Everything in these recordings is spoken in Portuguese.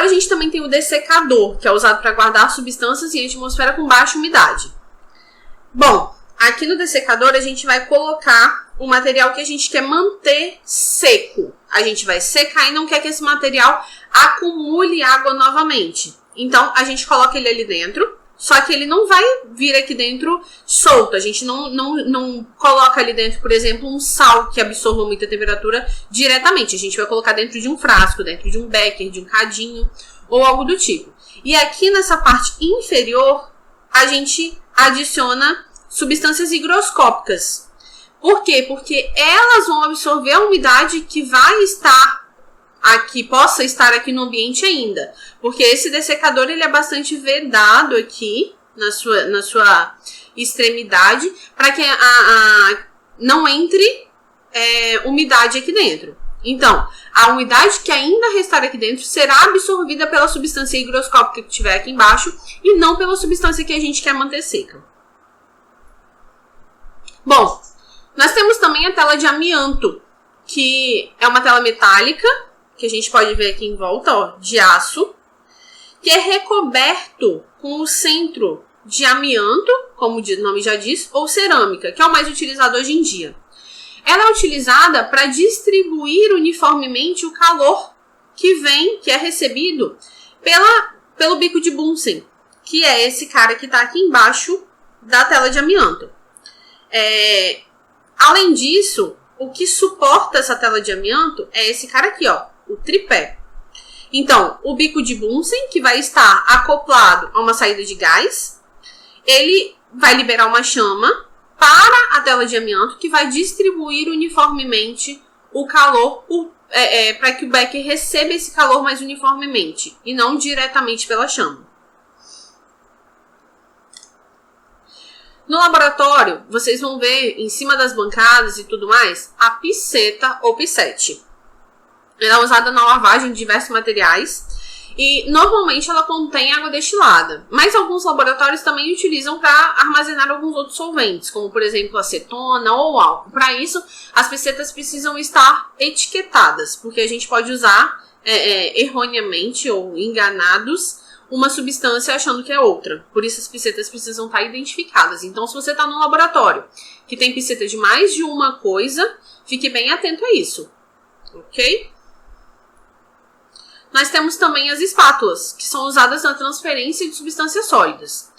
laboratório a gente também tem o dessecador, que é usado para guardar substâncias em atmosfera com baixa umidade. Bom, aqui no dessecador a gente vai colocar o material que a gente quer manter seco. A gente vai secar e não quer que esse material acumule água novamente. Então, a gente coloca ele ali dentro, só que ele não vai vir aqui dentro solto. A gente não coloca ali dentro, por exemplo, um sal que absorva muita temperatura diretamente. A gente vai colocar dentro de um frasco, dentro de um becker, de um cadinho ou algo do tipo. E aqui nessa parte inferior, a gente adiciona substâncias higroscópicas. Por quê? Porque elas vão absorver a umidade que vai estar aqui, possa estar aqui no ambiente ainda. Porque esse dessecador ele é bastante vedado aqui na sua extremidade para que não entre umidade aqui dentro. Então, a umidade que ainda restar aqui dentro será absorvida pela substância higroscópica que tiver aqui embaixo e não pela substância que a gente quer manter seca. Bom, nós temos também a tela de amianto, que é uma tela metálica, que a gente pode ver aqui em volta, ó, de aço, que é recoberto com o centro de amianto, como o nome já diz, ou cerâmica, que é o mais utilizado hoje em dia. Ela é utilizada para distribuir uniformemente o calor que é recebido pelo bico de Bunsen, que é esse cara que está aqui embaixo da tela de amianto. Além disso, o que suporta essa tela de amianto é esse cara aqui, ó, o tripé. Então, o bico de Bunsen, que vai estar acoplado a uma saída de gás, ele vai liberar uma chama para a tela de amianto, que vai distribuir uniformemente o calor para que o becker receba esse calor mais uniformemente e não diretamente pela chama. No laboratório, vocês vão ver em cima das bancadas e tudo mais a piceta ou picete. Ela é usada na lavagem de diversos materiais e normalmente ela contém água destilada. Mas alguns laboratórios também utilizam para armazenar alguns outros solventes, como por exemplo acetona ou álcool. Para isso, as picetas precisam estar etiquetadas, porque a gente pode usar erroneamente ou enganados uma substância achando que é outra. Por isso as picetas precisam estar identificadas. Então, se você está num laboratório que tem piceta de mais de uma coisa, fique bem atento a isso. Ok? Nós temos também as espátulas, que são usadas na transferência de substâncias sólidas.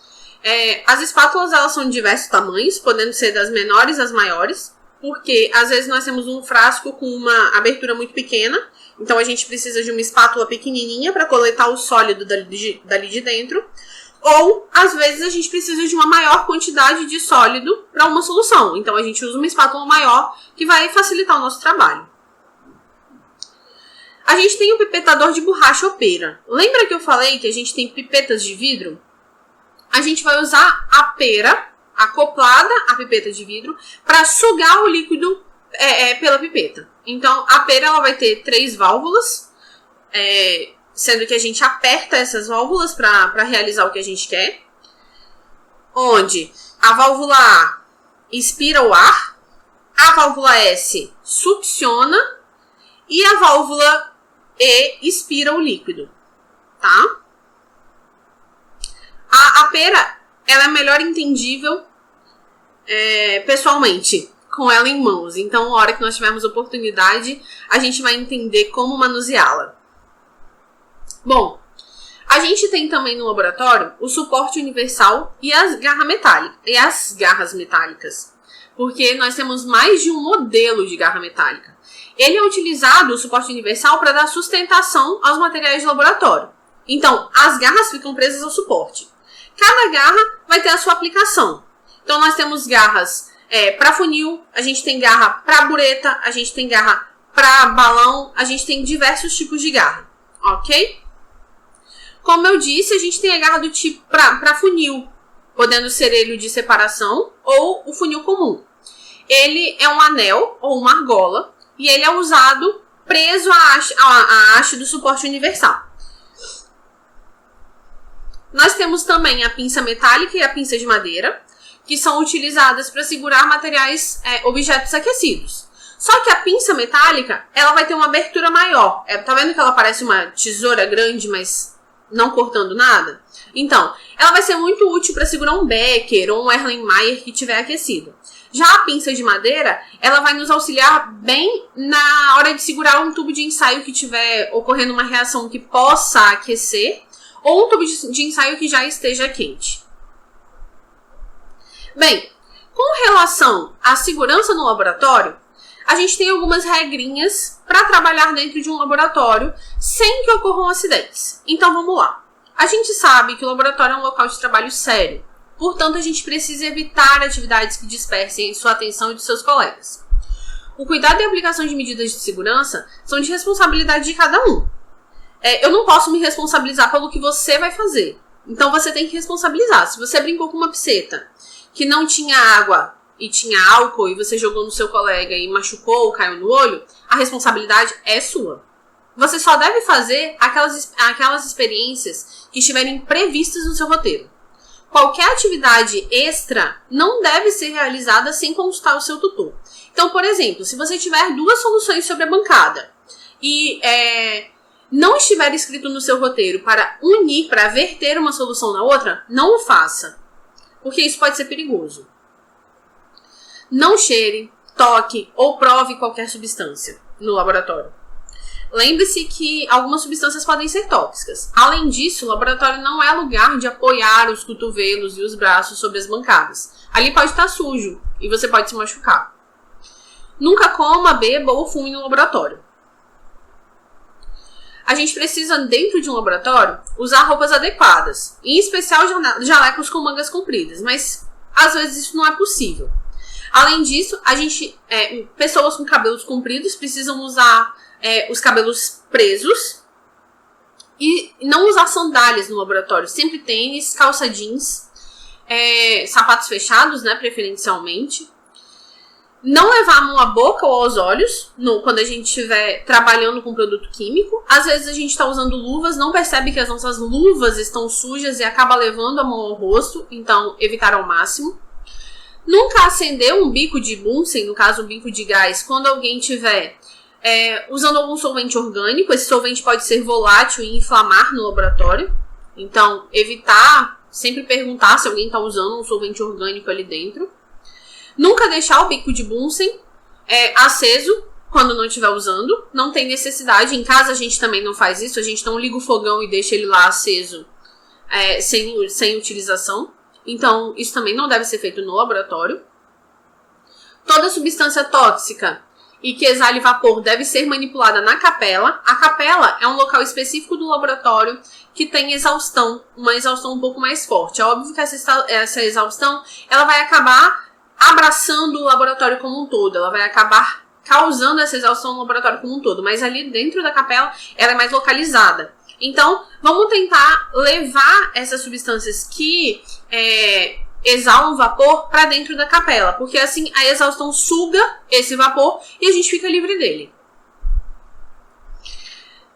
As espátulas elas são de diversos tamanhos, podendo ser das menores às maiores, porque às vezes nós temos um frasco com uma abertura muito pequena, então a gente precisa de uma espátula pequenininha para coletar o sólido dali de dentro, ou às vezes a gente precisa de uma maior quantidade de sólido para uma solução, então a gente usa uma espátula maior que vai facilitar o nosso trabalho. A gente tem o pipetador de borracha ou pera. Lembra que eu falei que a gente tem pipetas de vidro? A gente vai usar a pera acoplada à pipeta de vidro para sugar o líquido pela pipeta. Então, a pera ela vai ter 3 válvulas, sendo que a gente aperta essas válvulas para realizar o que a gente quer. Onde a válvula A expira o ar, a válvula S succiona e a válvula E expira o líquido, tá? A pera, ela é melhor entendível pessoalmente, com ela em mãos. Então, na hora que nós tivermos oportunidade, a gente vai entender como manuseá-la. Bom, a gente tem também no laboratório o suporte universal e as garras metálicas, porque nós temos mais de um modelo de garra metálica. Ele é utilizado, o suporte universal, para dar sustentação aos materiais de laboratório. Então, as garras ficam presas ao suporte. Cada garra vai ter a sua aplicação. Então, nós temos garras para funil, a gente tem garra para bureta, a gente tem garra para balão, a gente tem diversos tipos de garra, ok? Como eu disse, a gente tem a garra do tipo para funil, podendo ser ele o de separação ou o funil comum. Ele é um anel ou uma argola e ele é usado preso à haste do suporte universal. Nós temos também a pinça metálica e a pinça de madeira, que são utilizadas para segurar materiais, objetos aquecidos. Só que a pinça metálica, ela vai ter uma abertura maior. Tá vendo que ela parece uma tesoura grande, mas não cortando nada? Então, ela vai ser muito útil para segurar um Becker ou um Erlenmeyer que tiver aquecido. Já a pinça de madeira, ela vai nos auxiliar bem na hora de segurar um tubo de ensaio que tiver ocorrendo uma reação que possa aquecer, ou um tubo de ensaio que já esteja quente. Bem, com relação à segurança no laboratório, a gente tem algumas regrinhas para trabalhar dentro de um laboratório sem que ocorram acidentes. Então vamos lá. A gente sabe que o laboratório é um local de trabalho sério. Portanto, a gente precisa evitar atividades que dispersem sua atenção e de seus colegas. O cuidado e a aplicação de medidas de segurança são de responsabilidade de cada um. Eu não posso me responsabilizar pelo que você vai fazer. Então, você tem que responsabilizar. Se você brincou com uma pisceta que não tinha água e tinha álcool e você jogou no seu colega e machucou ou caiu no olho, a responsabilidade é sua. Você só deve fazer aquelas experiências que estiverem previstas no seu roteiro. Qualquer atividade extra não deve ser realizada sem consultar o seu tutor. Então, por exemplo, se você tiver 2 soluções sobre a bancada e não estiver escrito no seu roteiro para unir, para verter uma solução na outra, não o faça, porque isso pode ser perigoso. Não cheire, toque ou prove qualquer substância no laboratório. Lembre-se que algumas substâncias podem ser tóxicas. Além disso, o laboratório não é lugar de apoiar os cotovelos e os braços sobre as bancadas. Ali pode estar sujo e você pode se machucar. Nunca coma, beba ou fume no laboratório. A gente precisa, dentro de um laboratório, usar roupas adequadas. Em especial jalecos com mangas compridas, mas às vezes isso não é possível. Além disso, pessoas com cabelos compridos precisam usar os cabelos presos e não usar sandálias no laboratório. Sempre tênis, calça jeans, sapatos fechados, né, preferencialmente. Não levar a mão à boca ou aos olhos quando a gente estiver trabalhando com produto químico. Às vezes a gente está usando luvas, não percebe que as nossas luvas estão sujas e acaba levando a mão ao rosto, então evitar ao máximo. Nunca acender um bico de Bunsen, no caso um bico de gás, quando alguém estiver usando algum solvente orgânico. Esse solvente pode ser volátil e inflamar no laboratório. Então, evitar, sempre perguntar se alguém está usando um solvente orgânico ali dentro. Nunca deixar o bico de Bunsen aceso quando não estiver usando. Não tem necessidade. Em casa a gente também não faz isso. A gente não liga o fogão e deixa ele lá aceso sem utilização. Então, isso também não deve ser feito no laboratório. Toda substância tóxica e que exale vapor deve ser manipulada na capela. A capela é um local específico do laboratório que tem exaustão, uma exaustão um pouco mais forte. É óbvio que essa exaustão ela vai acabar abraçando o laboratório como um todo, ela vai acabar causando essa exaustão no laboratório como um todo, mas ali dentro da capela ela é mais localizada. Então, vamos tentar levar essas substâncias que exalam vapor para dentro da capela, porque assim a exaustão suga esse vapor e a gente fica livre dele.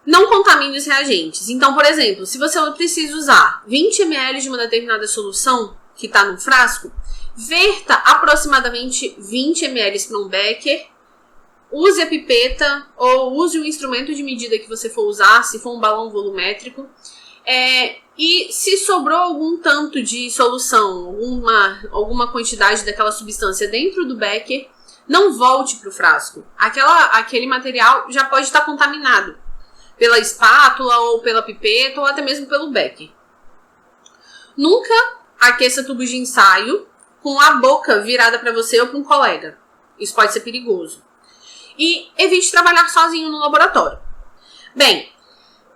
Não contamine os reagentes. Então, por exemplo, se você precisa usar 20 ml de uma determinada solução que está no frasco, verta aproximadamente 20 ml para um becker, use a pipeta ou use o instrumento de medida que você for usar, se for um balão volumétrico. E se sobrou algum tanto de solução, alguma quantidade daquela substância dentro do becker, não volte para o frasco. Aquele material já pode estar contaminado pela espátula ou pela pipeta ou até mesmo pelo becker. Nunca aqueça tubos de ensaio com a boca virada para você ou para um colega. Isso pode ser perigoso. E evite trabalhar sozinho no laboratório. Bem,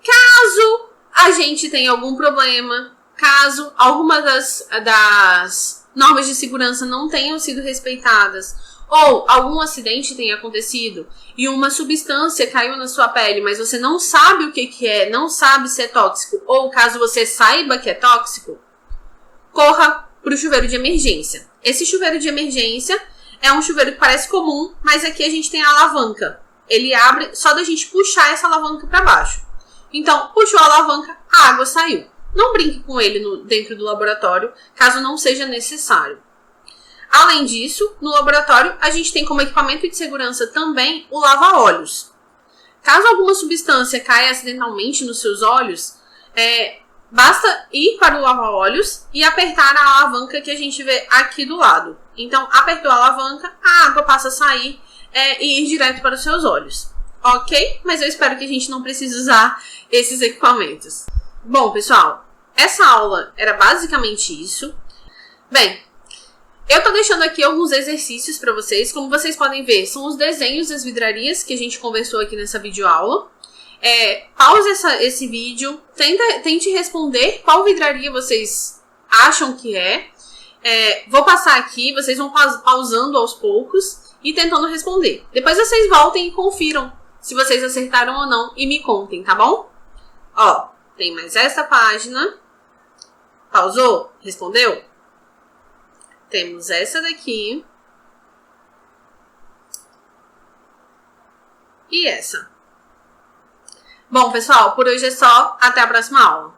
caso a gente tenha algum problema, caso alguma das normas de segurança não tenham sido respeitadas, ou algum acidente tenha acontecido e uma substância caiu na sua pele, mas você não sabe o que é, não sabe se é tóxico, ou caso você saiba que é tóxico, corra para o chuveiro de emergência. Esse chuveiro de emergência é um chuveiro que parece comum, mas aqui a gente tem a alavanca. Ele abre só da gente puxar essa alavanca para baixo. Então, puxou a alavanca, a água saiu. Não brinque com ele dentro do laboratório, caso não seja necessário. Além disso, no laboratório, a gente tem como equipamento de segurança também o lava-olhos. Caso alguma substância caia acidentalmente nos seus olhos, basta ir para o lava-olhos e apertar a alavanca que a gente vê aqui do lado. Então, apertou a alavanca, a água passa a sair e ir direto para os seus olhos. Ok? Mas eu espero que a gente não precise usar esses equipamentos. Bom, pessoal, essa aula era basicamente isso. Bem, eu tô deixando aqui alguns exercícios para vocês. Como vocês podem ver, são os desenhos das vidrarias que a gente conversou aqui nessa videoaula. Pause esse vídeo, tente responder qual vidraria vocês acham que é. Vou passar aqui, vocês vão pausando aos poucos e tentando responder. Depois vocês voltem e confiram se vocês acertaram ou não e me contem, tá bom? Ó, tem mais essa página. Pausou? Respondeu? Temos essa daqui. E essa. Bom, pessoal, por hoje é só. Até a próxima aula.